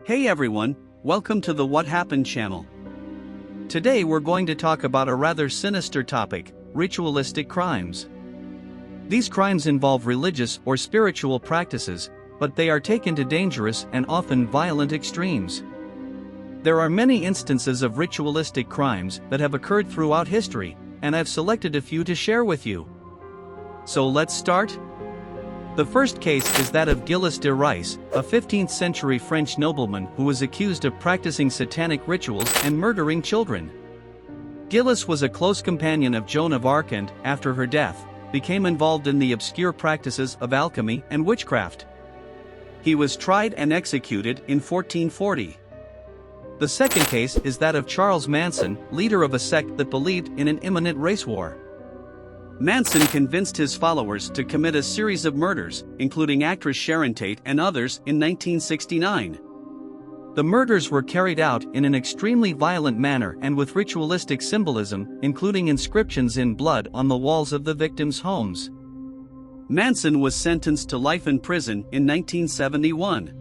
Hey everyone, welcome to the What Happened channel. Today we're going to talk about a rather sinister topic, ritualistic crimes. These crimes involve religious or spiritual practices, but they are taken to dangerous and often violent extremes. There are many instances of ritualistic crimes that have occurred throughout history, and I've selected a few to share with you. So let's start. The first case is that of Gilles de Rais, a 15th century French nobleman who was accused of practicing satanic rituals and murdering children. Gilles was a close companion of Joan of Arc and, after her death, became involved in the obscure practices of alchemy and witchcraft. He was tried and executed in 1440. The second case is that of Charles Manson, leader of a sect that believed in an imminent race war. Manson convinced his followers to commit a series of murders, including actress Sharon Tate and others, in 1969. The murders were carried out in an extremely violent manner and with ritualistic symbolism, including inscriptions in blood on the walls of the victims' homes. Manson was sentenced to life in prison in 1971.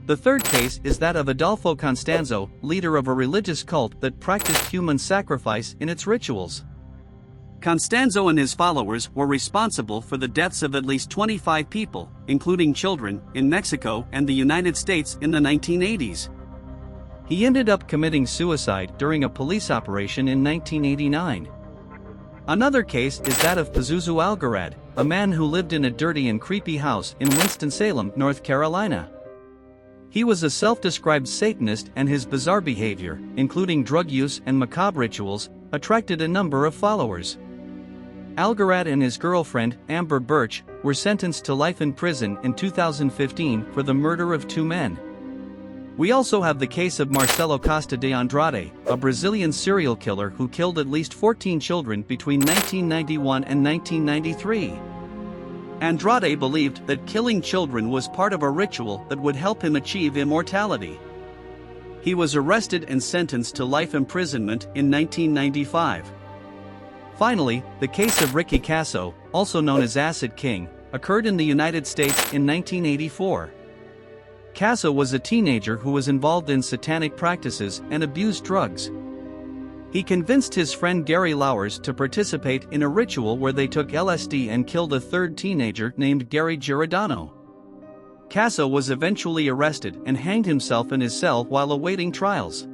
The third case is that of Adolfo Constanzo, leader of a religious cult that practiced human sacrifice in its rituals. Constanzo and his followers were responsible for the deaths of at least 25 people, including children, in Mexico and the United States in the 1980s. He ended up committing suicide during a police operation in 1989. Another case is that of Pazuzu Algarad, a man who lived in a dirty and creepy house in Winston-Salem, North Carolina. He was a self-described Satanist, and his bizarre behavior, including drug use and macabre rituals, attracted a number of followers. Algarad and his girlfriend, Amber Birch, were sentenced to life in prison in 2015 for the murder of two men. We also have the case of Marcelo Costa de Andrade, a Brazilian serial killer who killed at least 14 children between 1991 and 1993. Andrade believed that killing children was part of a ritual that would help him achieve immortality. He was arrested and sentenced to life imprisonment in 1995. Finally, the case of Ricky Casso, also known as Acid King, occurred in the United States in 1984. Casso was a teenager who was involved in satanic practices and abused drugs. He convinced his friend Gary Lauwers to participate in a ritual where they took LSD and killed a third teenager named Gary Giordano. Casso was eventually arrested and hanged himself in his cell while awaiting trials.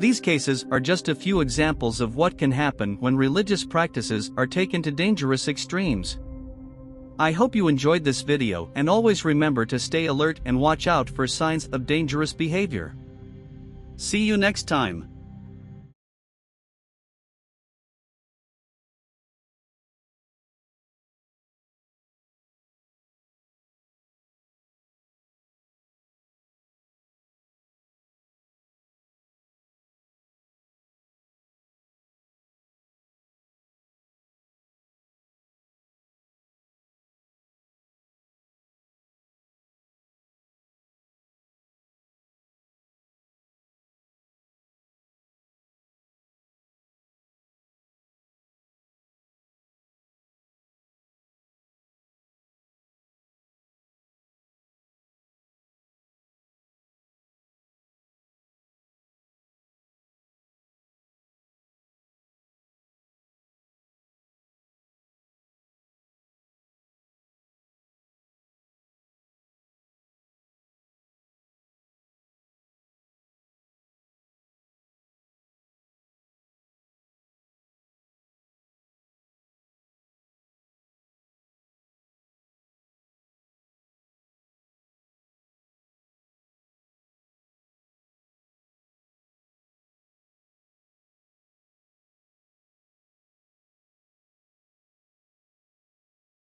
These cases are just a few examples of what can happen when religious practices are taken to dangerous extremes. I hope you enjoyed this video, and always remember to stay alert and watch out for signs of dangerous behavior. See you next time.